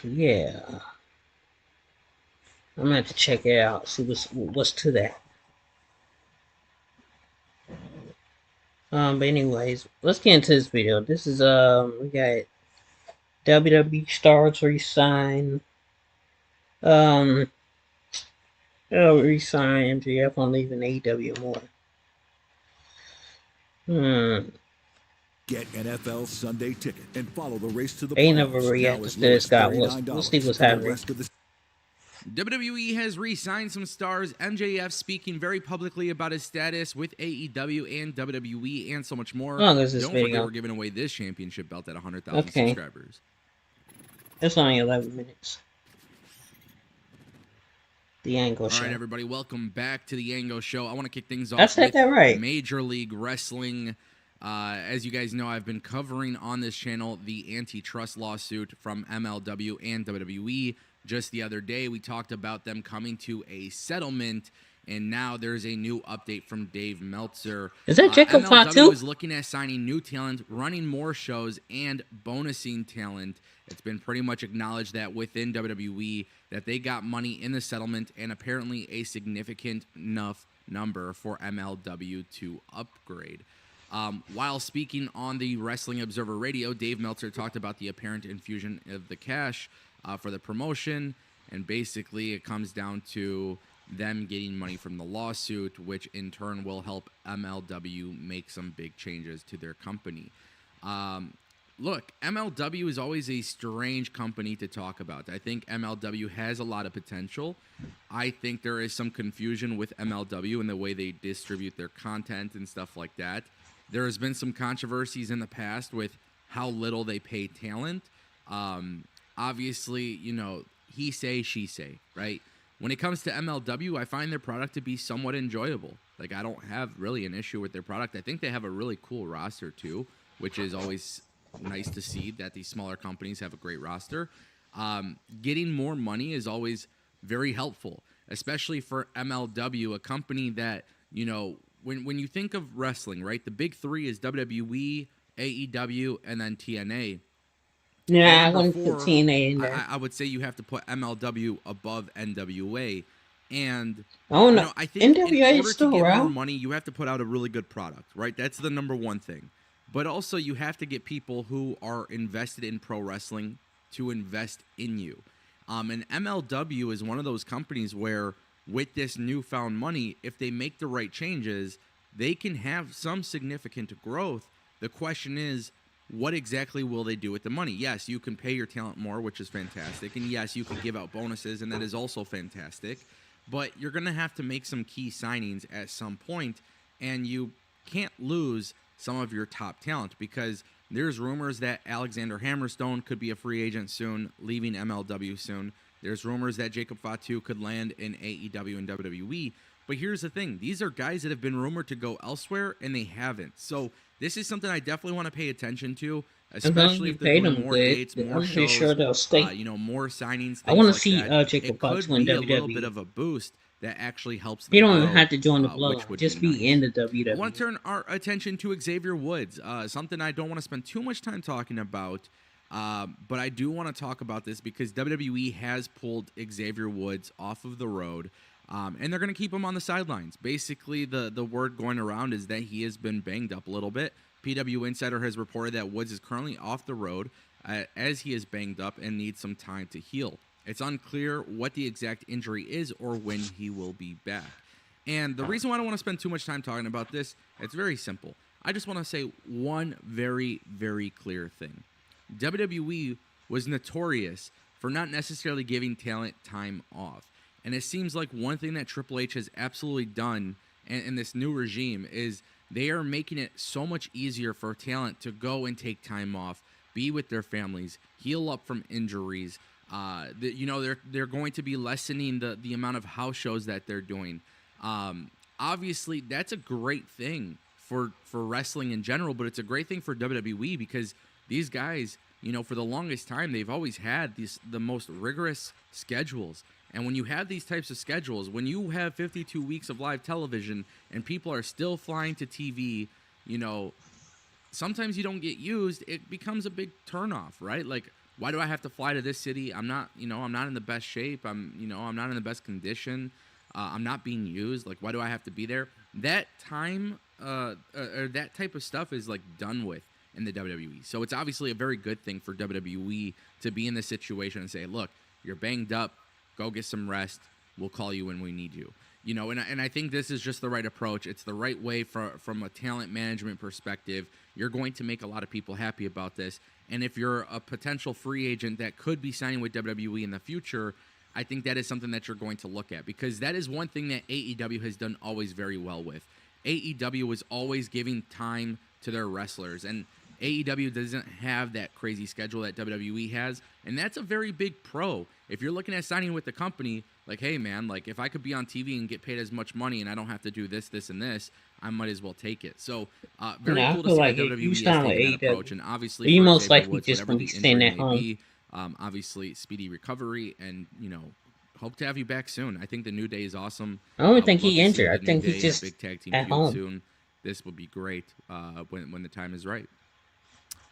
Yeah, I'm gonna have to check it out. See what's to that. But anyways, let's get into this video. This is we got WWE stars resign. Um, resign MJF on leaving AEW more. Hmm. Get NFL Sunday Ticket and follow the race to the They never playoffs now reacted as to low this as guy. Let's see $39 what's for the happening. rest of the WWE has re-signed some stars. MJF speaking very publicly about his status with AEW and WWE and so much more. How long is this Don't forget video? we're giving away this championship belt at 100,000 Okay, subscribers. it's only 11 minutes. The Angle Show. All right, everybody, welcome back to the Angle Show. I want to kick things I off said with that right. Major League Wrestling. As you guys know, I've been covering on this channel the antitrust lawsuit from MLW and WWE. Just the other day, we talked about them coming to a settlement, and now there's a new update from Dave Meltzer. Is that Jacob MLW Fatu? is looking at signing new talent, running more shows, and bonusing talent. It's been pretty much acknowledged that within WWE that they got money in the settlement and apparently a significant enough number for MLW to upgrade. While speaking on the Wrestling Observer Radio, Dave Meltzer talked about the apparent infusion of the cash for the promotion, and basically it comes down to them getting money from the lawsuit, which in turn will help MLW make some big changes to their company. Look, MLW is always a strange company to talk about. I think MLW has a lot of potential. I think there is some confusion with MLW in the way they distribute their content and stuff like that. There has been some controversies in the past with how little they pay talent. Obviously, you know, he say, she say, right? When it comes to MLW, I find their product to be somewhat enjoyable. Like, I don't have really an issue with their product. I think they have a really cool roster, too, which is always nice to see that these smaller companies have a great roster. Getting more money is always very helpful, especially for MLW, a company that, you know, when you think of wrestling, right, the big three is WWE, AEW, and then TNA. Yeah, I At wouldn't number put 4, TNA in there. I would say you have to put MLW above NWA. And, Oh you no, know, I think in NWA is order to still get more around. money, you have to put out a really good product, right? That's the number one thing. But also, you have to get people who are invested in pro wrestling to invest in you. And MLW is one of those companies where, with this newfound money, if they make the right changes, they can have some significant growth. The question is, what exactly will they do with the money? Yes, you can pay your talent more, which is fantastic. And yes, you can give out bonuses, and that is also fantastic. But you're going to have to make some key signings at some point, and you can't lose some of your top talent because there's rumors that Alexander Hammerstone could be a free agent soon, leaving MLW soon. There's rumors that Jacob Fatu could land in AEW and WWE. But here's the thing. These are guys that have been rumored to go elsewhere, and they haven't. So this is something I definitely want to pay attention to, As long as especially you if they're pay doing them more good, dates, I'm more pretty sure shows, they'll stay. you know, more signings, I want things to like see that. Jacob It Fatu could in be a little bit WWE. of a boost that actually helps He them don't even grow, have to join the which bloodline; would just be be nice. in the I want to WWE. turn our attention to Xavier Woods, something I don't want to spend too much time talking about, but I do want to talk about this because WWE has pulled Xavier Woods off of the road, and they're going to keep him on the sidelines. Basically, the word going around is that he has been banged up a little bit. PW Insider has reported that Woods is currently off the road as he is banged up and needs some time to heal. It's unclear what the exact injury is or when he will be back. And the reason why I don't want to spend too much time talking about this, it's very simple. I just want to say one very, very clear thing. WWE was notorious for not necessarily giving talent time off. And it seems like one thing that Triple H has absolutely done in this new regime is they are making it so much easier for talent to go and take time off, be with their families, heal up from injuries. You know, they're going to be lessening the amount of house shows that they're doing. Obviously, that's a great thing for wrestling in general, but it's a great thing for WWE because these guys, you know, for the longest time, they've always had the most rigorous schedules. And when you have these types of schedules, when you have 52 weeks of live television and people are still flying to TV, you know, sometimes you don't get used, it becomes a big turnoff, right? Like, Why do I have to fly to this city? I'm not in the best shape. I'm not in the best condition. I'm not being used. Like, why do I have to be there? That time, or that type of stuff is like done with in the WWE. So it's obviously a very good thing for WWE to be in this situation and say, look, you're banged up. Go get some rest. We'll call you when we need you. And I think this is just the right approach. It's the right way from a talent management perspective. You're going to make a lot of people happy about this. And if you're a potential free agent that could be signing with WWE in the future, I think that is something that you're going to look at, because that is one thing that AEW has done always very well with. AEW is always giving time to their wrestlers, and AEW doesn't have that crazy schedule that WWE has, and that's a very big pro. If you're looking at signing with the company, like, hey, man, like, if I could be on TV and get paid as much money and I don't have to do this, this, and this, I might as well take it. So, very I cool to feel see like that if you WWE has sign with taken that AEW, approach, and obviously you for most Xavier likely Woods, just whatever gonna the be staying injury at may home. be, obviously speedy recovery, and, hope to have you back soon. I think the New Day is awesome. I don't I would think love he to see injured. I the New think Day he's in a just big tag team at feud home. soon. This would be great when the time is right.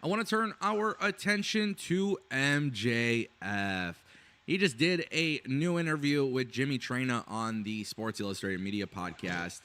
I want to turn our attention to MJF. He just did a new interview with Jimmy Traina on the Sports Illustrated Media podcast.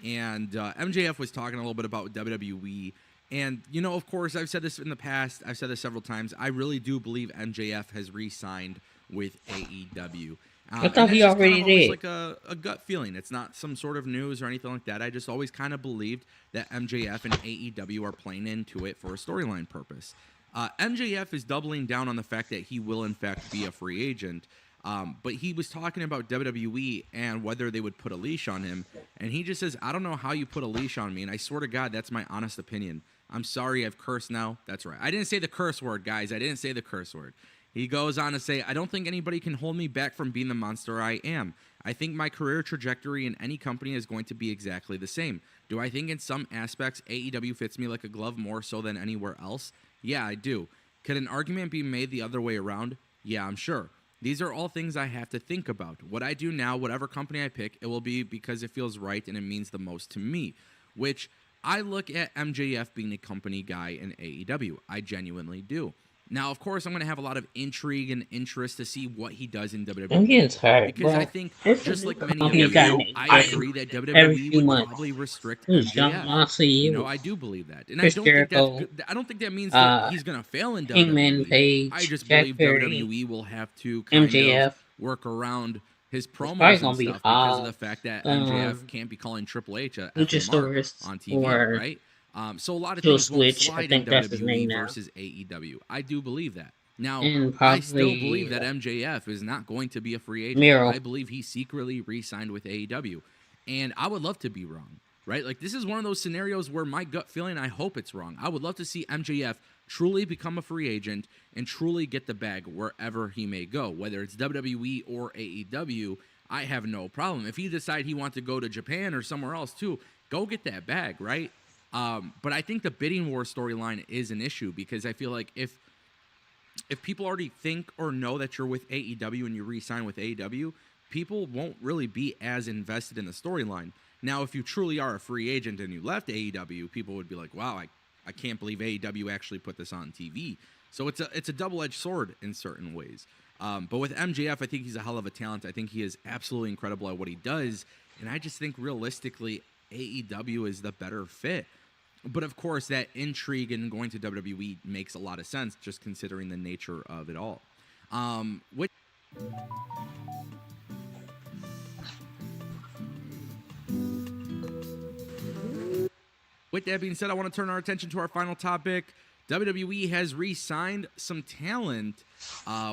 And MJF was talking a little bit about WWE. And, of course, I've said this in the past. I've said this several times. I really do believe MJF has re-signed with AEW. I thought he already did. Like a gut feeling. It's not some sort of news or anything like that. I just always kind of believed that MJF and AEW are playing into it for a storyline purpose. MJF is doubling down on the fact that he will, in fact, be a free agent. But he was talking about WWE and whether they would put a leash on him. And he just says, I don't know how you put a leash on me. And I swear to God, that's my honest opinion. I'm sorry, I've cursed now. That's right. I didn't say the curse word, guys. I didn't say the curse word. He goes on to say, I don't think anybody can hold me back from being the monster I am. I think my career trajectory in any company is going to be exactly the same. Do I think in some aspects AEW fits me like a glove more so than anywhere else? Yeah, I do. Could an argument be made the other way around? Yeah, I'm sure. These are all things I have to think about. What I do now, whatever company I pick, it will be because it feels right and it means the most to me, which I look at MJF being a company guy in AEW. I genuinely do. Now, of course, I'm going to have a lot of intrigue and interest to see what he does in WWE. I'm getting tired, because bro. I think, This just is like the many company of guy you, in I AEW agree that every WWE few would months. probably restrict This is John MJF. Moxley, I do believe that, and Chris I don't think Jericho, that's good. I don't think that means that he's going to fail in Hangman WWE. Page, I just Jack believe Perry, WWE will have to kind MJF. of work around his It's probably promos and gonna be stuff because of the Hobbs, fact that MJF can't be calling Triple H a effing mark Luchasaurus, on TV, or right? So a lot of Kill things won't Switch. I slide in think that's his name WWE now. versus AEW. I do believe that. Now, And I still probably believe that MJF is not going to be a free agent. Miro. I believe he secretly re-signed with AEW. And I would love to be wrong, right? Like, this is one of those scenarios where my gut feeling, I hope it's wrong. I would love to see MJF truly become a free agent and truly get the bag wherever he may go, whether it's WWE or AEW. I have no problem. If he decides he wants to go to Japan or somewhere else too, go get that bag, right? But I think the bidding war storyline is an issue because I feel like if people already think or know that you're with AEW and you re-sign with AEW, people won't really be as invested in the storyline. Now, if you truly are a free agent and you left AEW, people would be like, wow, I can't believe AEW actually put this on TV. So it's a double-edged sword in certain ways. But with MJF, I think he's a hell of a talent. I think he is absolutely incredible at what he does. And I just think realistically, AEW is the better fit. But of course, that intrigue in going to WWE makes a lot of sense, just considering the nature of it all. With that being said, I want to turn our attention to our final topic. WWE has re-signed some talent,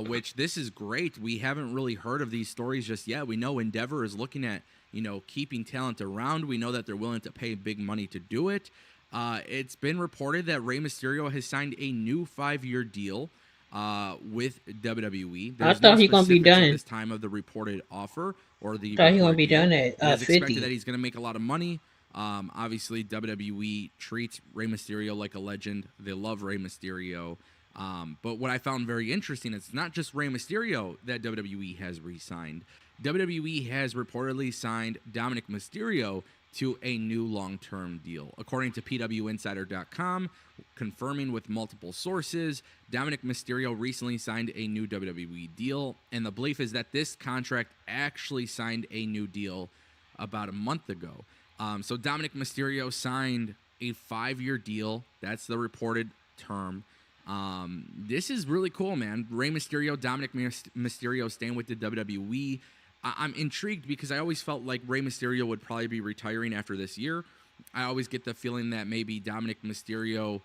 which this is great. We haven't really heard of these stories just yet. We know Endeavor is looking at, keeping talent around. We know that they're willing to pay big money to do it. It's been reported that Rey Mysterio has signed a new 5-year deal with WWE. I thought he gonna be done at this time of the reported offer or the. I thought he gonna be deal. done It's at 50. expected that he's going to make a lot of money. Obviously, WWE treats Rey Mysterio like a legend. They love Rey Mysterio. But what I found very interesting, it's not just Rey Mysterio that WWE has re-signed. WWE has reportedly signed Dominic Mysterio to a new long-term deal. According to PWInsider.com, confirming with multiple sources, Dominic Mysterio recently signed a new WWE deal, and the belief is that this contract actually signed a new deal about a month ago. So Dominic Mysterio signed a 5-year deal. That's the reported term. This is really cool, man. Rey Mysterio, Dominic Mysterio staying with the WWE. I'm intrigued because I always felt like Rey Mysterio would probably be retiring after this year. I always get the feeling that maybe Dominic Mysterio,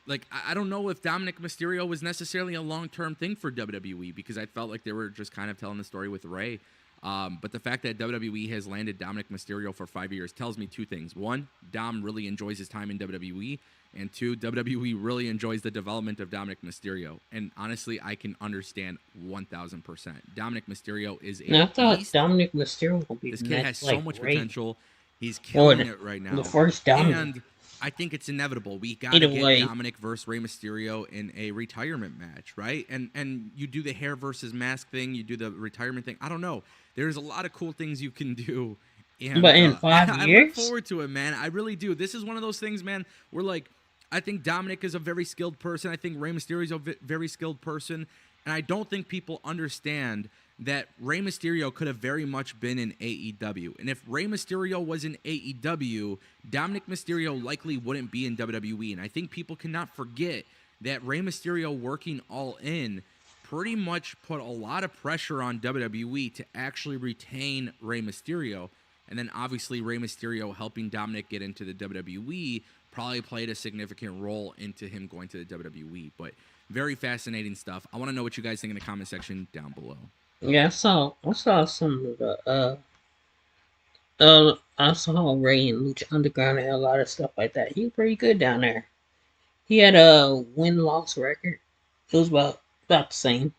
like, I don't know if Dominic Mysterio was necessarily a long-term thing for WWE, because I felt like they were just kind of telling the story with Rey. But the fact that WWE has landed Dominic Mysterio for 5 years tells me two things. One, Dom really enjoys his time in WWE. And two, WWE really enjoys the development of Dominic Mysterio. And honestly, I can understand 1,000%. Dominic Mysterio is a I thought beast. Dominic Mysterio would be This kid has so much Rey. potential. He's killing it right now. The first Dominic. And I think it's inevitable. We got to get Dominic versus Rey Mysterio in a retirement match, right? And you do the hair versus mask thing. You do the retirement thing. I don't know. There's a lot of cool things you can do. And, but in 5 years? I look forward to it, man. I really do. This is one of those things, man, where, like, I think Dominic is a very skilled person. I think Rey Mysterio is a very skilled person. And I don't think people understand that Rey Mysterio could have very much been in AEW. And if Rey Mysterio was in AEW, Dominic Mysterio likely wouldn't be in WWE. And I think people cannot forget that Rey Mysterio working All In pretty much put a lot of pressure on WWE to actually retain Rey Mysterio. And then obviously Rey Mysterio helping Dominic get into the WWE probably played a significant role into him going to the WWE. But very fascinating stuff. I want to know what you guys think in the comment section down below. Yeah, I saw some of the I saw Rey in Lucha Underground and a lot of stuff like that. He was pretty good down there. He had a win-loss record. It was about the same.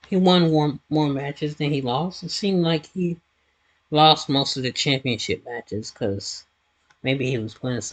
He won more matches than he lost. It seemed like he lost most of the championship matches because maybe he was winning